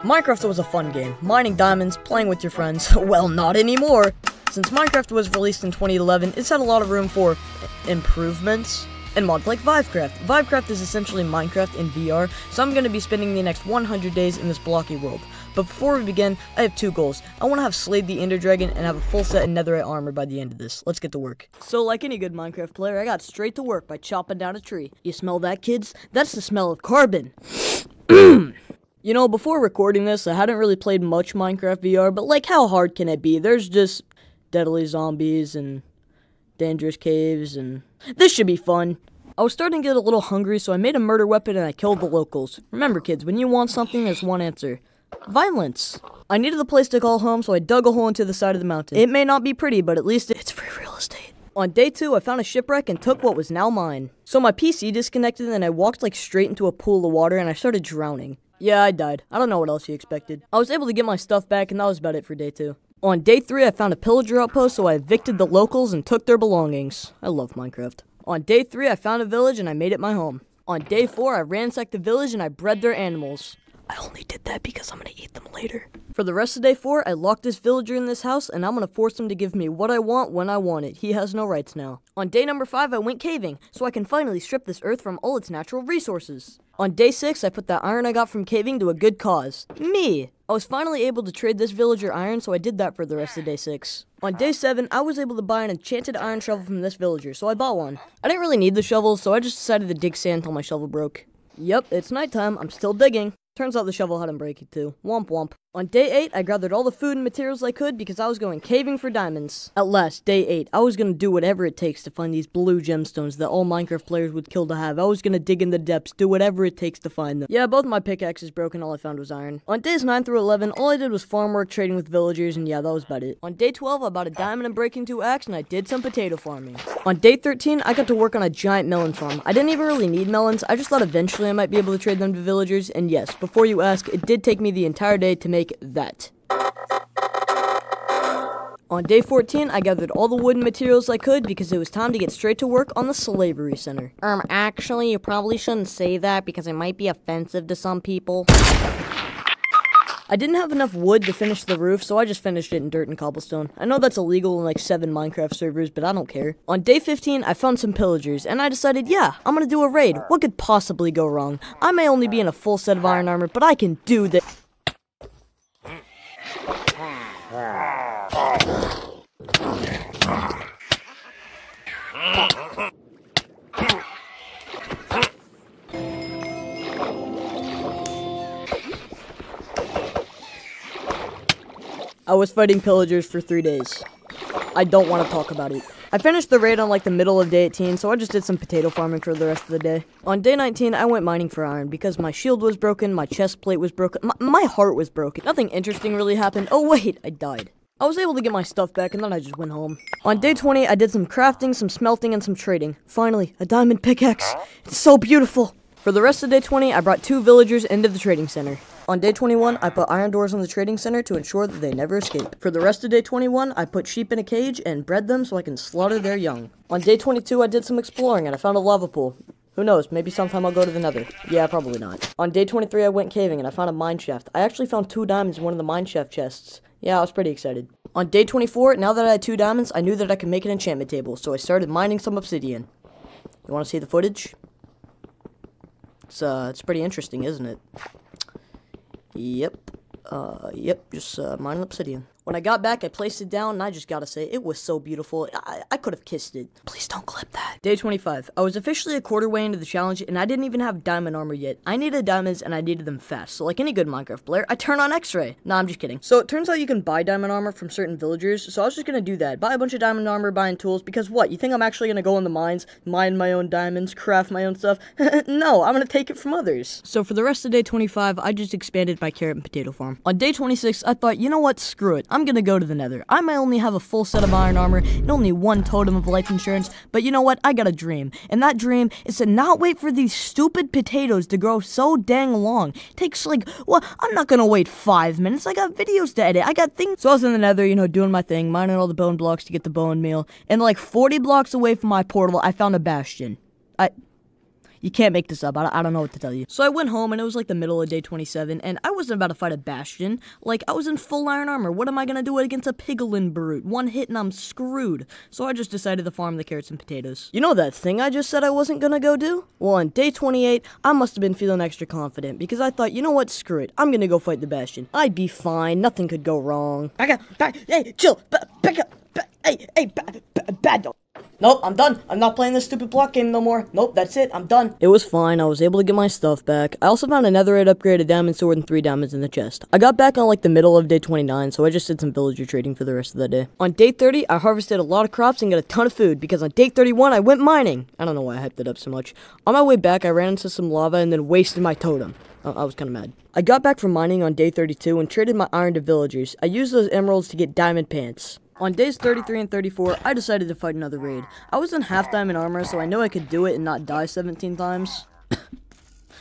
Minecraft was a fun game. Mining diamonds, playing with your friends. Well, not anymore. Since Minecraft was released in 2011, it's had a lot of room for improvements and mods like Vivecraft. Vivecraft is essentially Minecraft in VR, so I'm going to be spending the next 100 days in this blocky world. But before we begin, I have two goals. I want to have slayed the Ender Dragon and have a full set of Netherite armor by the end of this. Let's get to work. So like any good Minecraft player, I got straight to work by chopping down a tree. You smell that, kids? That's the smell of carbon. You know, before recording this, I hadn't really played much Minecraft VR, but like, how hard can it be? There's just deadly zombies and dangerous caves, and this should be fun. I was starting to get a little hungry, so I made a murder weapon and I killed the locals. Remember, kids, when you want something, there's one answer. Violence. I needed a place to call home, so I dug a hole into the side of the mountain. It may not be pretty, but at least it's free real estate. On day 2, I found a shipwreck and took what was now mine. So my PC disconnected and I walked like straight into a pool of water and I started drowning. Yeah, I died. I don't know what else you expected. I was able to get my stuff back and that was about it for day 2. On day 3, I found a pillager outpost, so I evicted the locals and took their belongings. I love Minecraft. On day 3, I found a village and I made it my home. On day 4, I ransacked the village and I bred their animals. I only did that because I'm gonna eat them later. For the rest of day 4, I locked this villager in this house and I'm gonna force him to give me what I want when I want it. He has no rights now. On day number 5, I went caving, so I can finally strip this earth from all its natural resources. On day 6, I put that iron I got from caving to a good cause. Me! I was finally able to trade this villager iron, so I did that for the rest of day 6. On day 7, I was able to buy an enchanted iron shovel from this villager, so I bought one. I didn't really need the shovel, so I just decided to dig sand until my shovel broke. Yep, it's nighttime. I'm still digging. Turns out the shovel hadn't break too. Womp womp. On day 8, I gathered all the food and materials I could because I was going caving for diamonds. At last, day 8, I was gonna do whatever it takes to find these blue gemstones that all Minecraft players would kill to have. I was gonna dig in the depths, do whatever it takes to find them. Yeah, both my pickaxes broke and all I found was iron. On days 9 through 11, all I did was farm work, trading with villagers, and yeah, that was about it. On day 12, I bought a diamond and breaking 2 axe, and I did some potato farming. On day 13, I got to work on a giant melon farm. I didn't even really need melons, I just thought eventually I might be able to trade them to villagers, and yes, before you ask, it did take me the entire day to make that. On day 14, I gathered all the wooden materials I could because it was time to get straight to work on the slavery center. Actually, you probably shouldn't say that because it might be offensive to some people. I didn't have enough wood to finish the roof, so I just finished it in dirt and cobblestone. I know that's illegal in like 7 Minecraft servers, but I don't care. On day 15, I found some pillagers, and I decided, yeah, I'm gonna do a raid. What could possibly go wrong? I may only be in a full set of iron armor, but I can do this. I was fighting pillagers for 3 days. I don't want to talk about it. I finished the raid on like the middle of day 18, so I just did some potato farming for the rest of the day. On day 19, I went mining for iron because my shield was broken, my chest plate was broken, my heart was broken. Nothing interesting really happened. Oh wait, I died. I was able to get my stuff back and then I just went home. On day 20, I did some crafting, some smelting, and some trading. Finally, a diamond pickaxe. It's so beautiful. For the rest of day 20, I brought 2 villagers into the trading center. On day 21, I put iron doors on the trading center to ensure that they never escape. For the rest of day 21, I put sheep in a cage and bred them so I can slaughter their young. On day 22, I did some exploring and I found a lava pool. Who knows, maybe sometime I'll go to the Nether. Yeah, probably not. On day 23, I went caving and I found a mine shaft. I actually found 2 diamonds in one of the mine shaft chests. Yeah, I was pretty excited. On day 24, now that I had 2 diamonds, I knew that I could make an enchantment table, so I started mining some obsidian. You want to see the footage? It's pretty interesting, isn't it? Yep, just mining obsidian. When I got back, I placed it down, and I just gotta say, it was so beautiful. I could have kissed it. Please don't clip that. Day 25. I was officially a quarter way into the challenge, and I didn't even have diamond armor yet. I needed diamonds, and I needed them fast. So like any good Minecraft player, I turn on X-ray. Nah, I'm just kidding. So it turns out you can buy diamond armor from certain villagers, so I was just gonna do that. Buy a bunch of diamond armor, buying tools, because what? You think I'm actually gonna go in the mines, mine my own diamonds, craft my own stuff? No, I'm gonna take it from others. So for the rest of day 25, I just expanded my carrot and potato farm. On day 26, I thought, you know what? Screw it. I'm gonna go to the Nether. I might only have a full set of iron armor and only 1 totem of life insurance, but you know what? I got a dream. And that dream is to not wait for these stupid potatoes to grow so dang long. It takes like, well, I'm not gonna wait 5 minutes. I got videos to edit. I got things. So I was in the Nether, you know, doing my thing, mining all the bone blocks to get the bone meal. And like 40 blocks away from my portal, I found a bastion. You can't make this up. I don't know what to tell you. So I went home, and it was like the middle of day 27, and I wasn't about to fight a bastion. Like, I was in full iron armor. What am I gonna do against a piglin brute? One hit and I'm screwed. So I just decided to farm the carrots and potatoes. You know that thing I just said I wasn't gonna go do? Well, on day 28, I must have been feeling extra confident, because I thought, you know what, screw it. I'm gonna go fight the bastion. I'd be fine. Nothing could go wrong. Hey, chill. Back up. Hey, bad dog. Nope, I'm done. I'm not playing this stupid block game no more. Nope, that's it. I'm done. It was fine. I was able to get my stuff back. I also found a netherite upgrade, a diamond sword, and 3 diamonds in the chest. I got back on like the middle of day 29, so I just did some villager trading for the rest of the day. On day 30, I harvested a lot of crops and got a ton of food, because on day 31, I went mining. I don't know why I hyped it up so much. On my way back, I ran into some lava and then wasted my totem. I was kind of mad. I got back from mining on day 32 and traded my iron to villagers. I used those emeralds to get diamond pants. On days 33 and 34, I decided to fight another raid. I was in half diamond armor, so I knew I could do it and not die 17 times.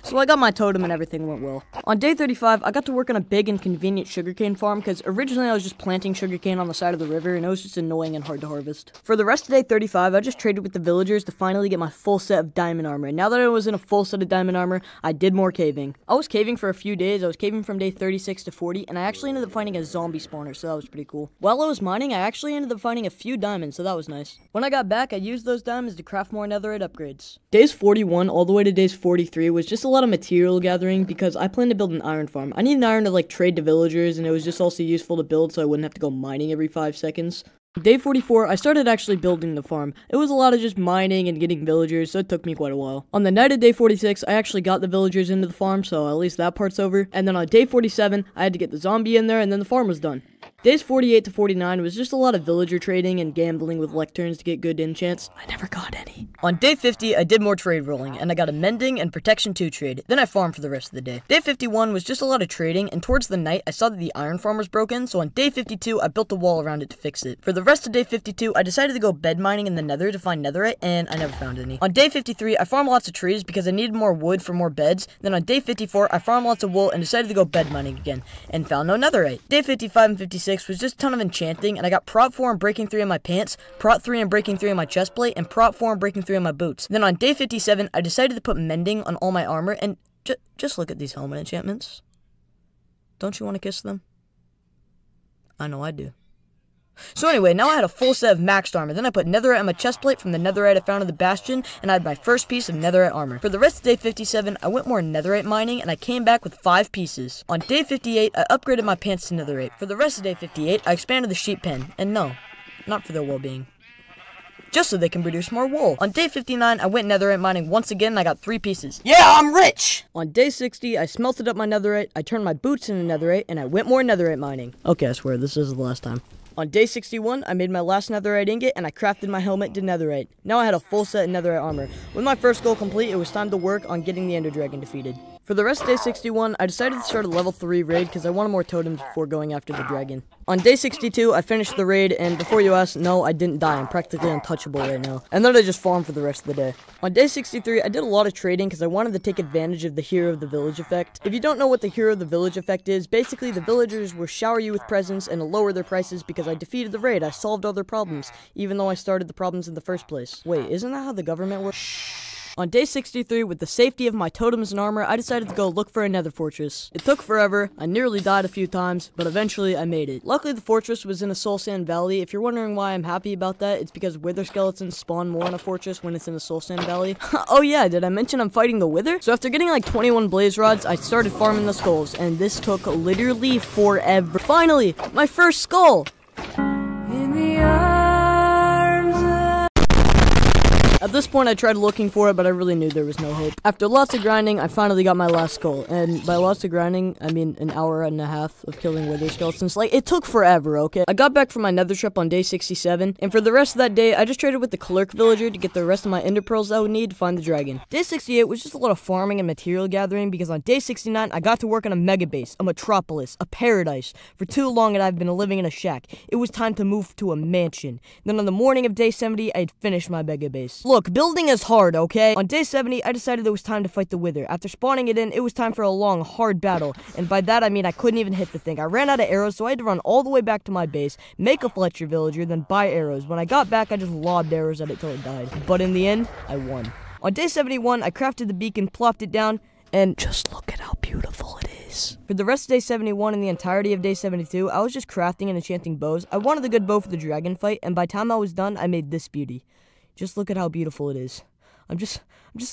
So I got my totem and everything went well. On day 35, I got to work on a big and convenient sugarcane farm, because originally I was just planting sugarcane on the side of the river, and it was just annoying and hard to harvest. For the rest of day 35, I just traded with the villagers to finally get my full set of diamond armor. And now that I was in a full set of diamond armor, I did more caving. I was caving for a few days. I was caving from day 36 to 40, and I actually ended up finding a zombie spawner, so that was pretty cool. While I was mining, I actually ended up finding a few diamonds, so that was nice. When I got back, I used those diamonds to craft more netherite upgrades. Days 41 all the way to days 43 was just a lot of material gathering, because I plan to build an iron farm. I need an iron to like trade to villagers, and it was just also useful to build so I wouldn't have to go mining every 5 seconds. Day 44, I started actually building the farm. It was a lot of just mining and getting villagers, so it took me quite a while. On the night of day 46, I actually got the villagers into the farm, so at least that part's over. And then on day 47, I had to get the zombie in there, and then the farm was done. Days 48 to 49 was just a lot of villager trading and gambling with lecterns to get good enchants. I never got any. On day 50, I did more trade rolling, and I got a mending and protection 2 trade. Then I farmed for the rest of the day. Day 51 was just a lot of trading, and towards the night, I saw that the iron farm was broken, so on day 52, I built a wall around it to fix it. For the rest of day 52, I decided to go bed mining in the nether to find netherite, and I never found any. On day 53, I farmed lots of trees because I needed more wood for more beds. Then on day 54, I farmed lots of wool and decided to go bed mining again, and found no netherite. Day 55 and 56 was just a ton of enchanting, and I got prop 4 and breaking 3 in my pants, prop 3 and breaking 3 in my chest plate, and prop 4 and breaking 3 in my boots. Then on day 57, I decided to put mending on all my armor, and just look at these helmet enchantments. Don't you want to kiss them? I know I do. So anyway, now I had a full set of maxed armor. Then I put netherite on my chest plate from the netherite I found in the bastion, and I had my first piece of netherite armor. For the rest of day 57, I went more netherite mining, and I came back with 5 pieces. On day 58, I upgraded my pants to netherite. For the rest of day 58, I expanded the sheep pen, and no, not for their well-being, just so they can produce more wool. On day 59, I went netherite mining once again, and I got 3 pieces. Yeah, I'm rich! On day 60, I smelted up my netherite, I turned my boots into netherite, and I went more netherite mining. Okay, I swear, this is the last time. On day 61, I made my last netherite ingot, and I crafted my helmet to netherite. Now I had a full set of netherite armor. With my first goal complete, it was time to work on getting the ender dragon defeated. For the rest of day 61, I decided to start a level 3 raid because I wanted more totems before going after the dragon. On day 62, I finished the raid, and before you ask, no, I didn't die. I'm practically untouchable right now. And then I just farmed for the rest of the day. On day 63, I did a lot of trading because I wanted to take advantage of the Hero of the Village effect. If you don't know what the Hero of the Village effect is, basically the villagers will shower you with presents and lower their prices because I defeated the raid. I solved all their problems, even though I started the problems in the first place. Wait, isn't that how the government works? On day 63, with the safety of my totems and armor, I decided to go look for a nether fortress. It took forever, I nearly died a few times, but eventually I made it. Luckily the fortress was in a soul sand valley. If you're wondering why I'm happy about that, it's because wither skeletons spawn more in a fortress when it's in a soul sand valley. Oh yeah, did I mention I'm fighting the wither? So after getting like 21 blaze rods, I started farming the skulls, and this took literally forever. Finally, my first skull! At this point, I tried looking for it, but I really knew there was no hope. After lots of grinding, I finally got my last skull. And by lots of grinding, I mean an hour and a half of killing wither skeletons. Like, it took forever, okay? I got back from my nether trip on day 67, and for the rest of that day, I just traded with the clerk villager to get the rest of my ender pearls I would need to find the dragon. Day 68 was just a lot of farming and material gathering, because on day 69, I got to work on a mega base, a metropolis, a paradise. For too long, I've been living in a shack. It was time to move to a mansion. Then on the morning of day 70, I had finished my mega base. Look, building is hard, okay? On day 70, I decided it was time to fight the wither. After spawning it in, it was time for a long, hard battle. And by that, I mean I couldn't even hit the thing. I ran out of arrows, so I had to run all the way back to my base, make a Fletcher villager, then buy arrows. When I got back, I just lobbed arrows at it till it died. But in the end, I won. On day 71, I crafted the beacon, plopped it down, and just look at how beautiful it is. For the rest of day 71 and the entirety of day 72, I was just crafting and enchanting bows. I wanted a good bow for the dragon fight, and by the time I was done, I made this beauty. Just look at how beautiful it is. I'm just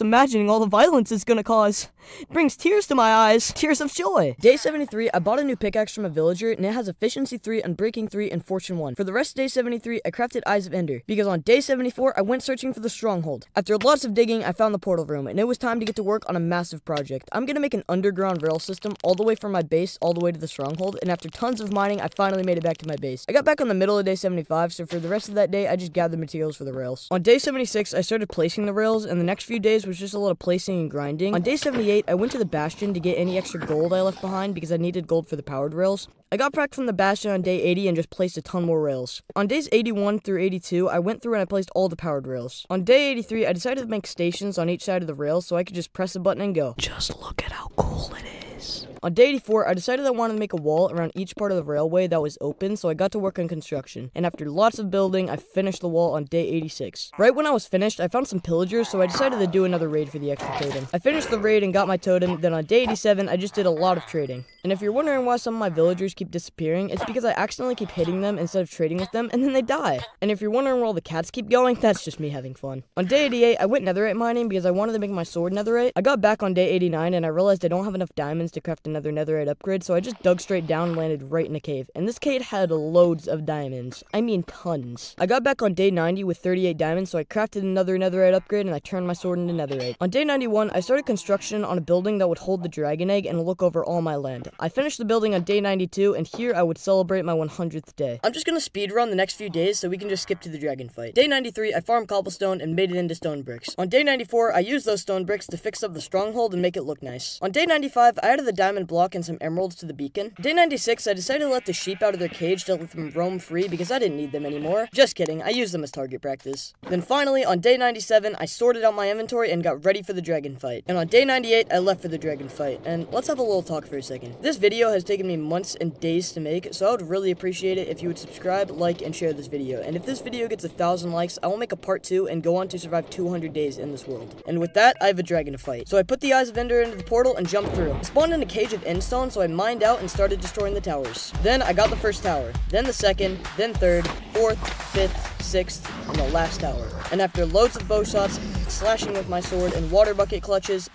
imagining all the violence it's gonna cause. It brings tears to my eyes. Tears of joy. Day 73, I bought a new pickaxe from a villager, and it has efficiency 3, unbreaking 3, and fortune 1. For the rest of day 73, I crafted Eyes of Ender, because on day 74, I went searching for the stronghold. After lots of digging, I found the portal room, and it was time to get to work on a massive project. I'm gonna make an underground rail system all the way from my base all the way to the stronghold, and after tons of mining, I finally made it back to my base. I got back on the middle of day 75, so for the rest of that day, I just gathered materials for the rails. On day 76, I started placing the rails, and the next few days was just a lot of placing and grinding. On day 78, I went to the bastion to get any extra gold I left behind because I needed gold for the powered rails. I got back from the bastion on day 80 and just placed a ton more rails. On days 81 through 82, I went through and I placed all the powered rails. On day 83, I decided to make stations on each side of the rails so I could just press a button and go. Just look at how cool it is. On day 84, I decided I wanted to make a wall around each part of the railway that was open, so I got to work on construction. And after lots of building, I finished the wall on day 86. Right when I was finished, I found some pillagers, so I decided to do another raid for the extra totem. I finished the raid and got my totem, then on day 87, I just did a lot of trading. And if you're wondering why some of my villagers keep disappearing, it's because I accidentally keep hitting them instead of trading with them, and then they die. And if you're wondering where all the cats keep going, that's just me having fun. On day 88, I went netherite mining because I wanted to make my sword netherite. I got back on day 89, and I realized I don't have enough diamonds to craft another netherite upgrade, so I just dug straight down and landed right in a cave. And this cave had loads of diamonds. I mean tons. I got back on day 90 with 38 diamonds, so I crafted another netherite upgrade and I turned my sword into netherite. On day 91, I started construction on a building that would hold the dragon egg and look over all my land. I finished the building on day 92, and here I would celebrate my 100th day. I'm just gonna speedrun the next few days so we can just skip to the dragon fight. Day 93, I farmed cobblestone and made it into stone bricks. On day 94, I used those stone bricks to fix up the stronghold and make it look nice. On day 95, I added the diamond block and some emeralds to the beacon. Day 96, I decided to let the sheep out of their cage to let them roam free because I didn't need them anymore. Just kidding, I used them as target practice. Then finally, on day 97, I sorted out my inventory and got ready for the dragon fight. And on day 98, I left for the dragon fight. And let's have a little talk for a second. This video has taken me months and days to make, so I would really appreciate it if you would subscribe, like, and share this video. And if this video gets 1,000 likes, I will make a part 2 and go on to survive 200 days in this world. And with that, I have a dragon to fight. So I put the Eyes of Ender into the portal and jumped through. I spawned in a cage of endstone, so I mined out and started destroying the towers. Then I got the first tower, then the second, then third, fourth, fifth, sixth, and the last tower. And after loads of bow shots, slashing with my sword, and water bucket clutches,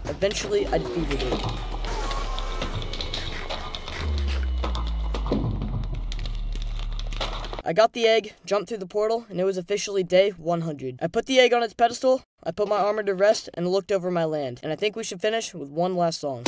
eventually I defeated it. I got the egg, jumped through the portal, and it was officially day 100. I put the egg on its pedestal, I put my armor to rest, and looked over my land. And I think we should finish with one last song.